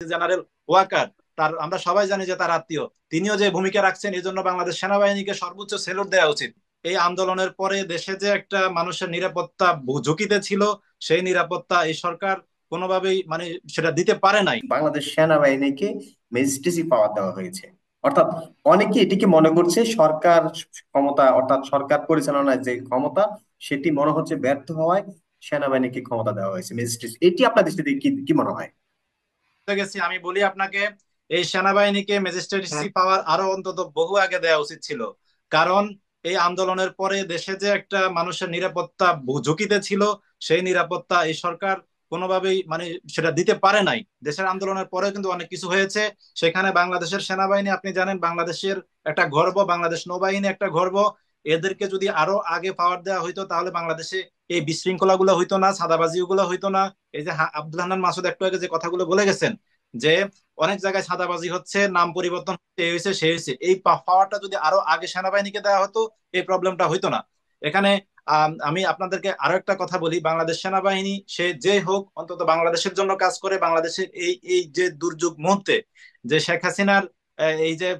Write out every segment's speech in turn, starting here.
General Waker, তার আমরা সবাই জানি যে তার আত্মীয়, তিনিও যে ভূমিকা রাখছেন, এই জন্য বাংলাদেশ সেনাবাহিনীকে সর্বোচ্চ সেলুট দেওয়া উচিত। এই আন্দোলনের পরে দেশে যে একটা মানুষের নিরাপত্তা ঝুঁকিতে ছিল, সেই নিরাপত্তা এই সরকার কোনোভাবেই সেটা দিতে পারে নাই। বাংলাদেশ সেনাবাহিনীকে ম্যাজিস্ট্রেসি পাওয়ার দেওয়া হয়েছে। অর্থাৎ অনেকে এটিকে মনে করছে সরকার ক্ষমতা, অর্থাৎ সরকার পরিচালনায় যে ক্ষমতা, সেটি মনে হচ্ছে ব্যর্থ হওয়ায় সেনাবাহিনীকে ক্ষমতা দেওয়া হয়েছে ম্যাজিস্ট্রেসি। এটি আপনার দৃষ্টিতে কি কি মনে হয়? গেছি আমি বলি আপনাকে, এই সেনাবাহিনীকে ম্যাজিস্ট্রেসি পাওয়ার আরো অন্তত বহু আগে দেওয়া উচিত ছিল। কারণ এই আন্দোলনের পরে দেশে যে একটা মানুষের নিরাপত্তা ঝুঁকিতে ছিল, সেই নিরাপত্তা এই সরকার কোনোভাবেই সেটা দিতে পারে নাই। দেশের আন্দোলনের পরে কিন্তু অনেক কিছু হয়েছে। সেখানে বাংলাদেশের সেনাবাহিনী, আপনি জানেন, বাংলাদেশের একটা গর্ব, বাংলাদেশ নৌবাহিনী একটা গর্ব। এদেরকে যদি আরো আগে পাওয়ার দেওয়া হইতো, তাহলে বাংলাদেশে এই বিশৃঙ্খলা গুলো হইতো না, চাঁদাবাজি গুলো হইতো না। এই যে আব্দুল হান্নান মাসুদ একটু আগে যে কথাগুলো বলে গেছেন, যে অনেক জায়গায় চাঁদাবাজি হচ্ছে, নাম পরিবর্তন হচ্ছে, এই হয়েছে সে হয়েছে, এই পাওয়ারটা যদি আরো আগে সেনাবাহিনীকে দেওয়া হতো, এই প্রবলেমটা হইতো না। এখানে আমি আপনাদেরকে আরো একটা কথা বলি, বাংলাদেশ সেনাবাহিনী সে যে হোক, অন্তত বাংলাদেশের জন্য কাজ করে। বাংলাদেশের এই এই যে দুর্যোগ মুহূর্তে, যে শেখ হাসিনার এই যে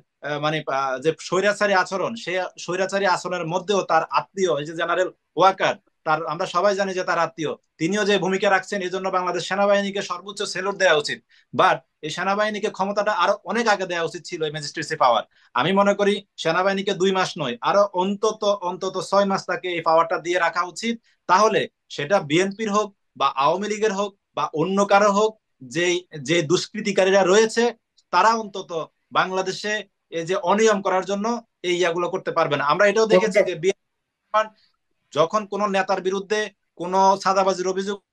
যে স্বৈরাচারী আচরণ, সে স্বৈরাচারী আচরণের মধ্যেও তার আত্মীয়, এই যে জেনারেল ওয়াকার, তার আমরা সবাই জানি যে তার আত্মীয়, তিনিও যে ভূমিকা রাখছেন, এই জন্য বাংলাদেশ সেনাবাহিনীকে সর্বোচ্চ সেলুট দেওয়া উচিত। বাট এই সেনাবাহিনীকে ক্ষমতাটা আরো অনেক আগে দেওয়া উচিত ছিল, এই ম্যাজিস্ট্রেসি পাওয়ার। আমি মনে করি সেনাবাহিনীকে 2 মাস নয়, আরো অন্তত অন্তত 6 মাস তাকে এই পাওয়ারটা দিয়ে রাখা উচিত। তাহলে সেটা বিএনপির হোক বা আওয়ামী লীগের হোক বা অন্য কারো হোক, যে যে দুষ্কৃতিকারীরা রয়েছে, তারা অন্তত বাংলাদেশে এই যে অনিয়ম করার জন্য এই ইয়াগুলো করতে পারবে না। আমরা এটাও দেখেছি ওকে। যে যখন কোন নেতার বিরুদ্ধে কোনো চাঁদাবাজির অভিযোগ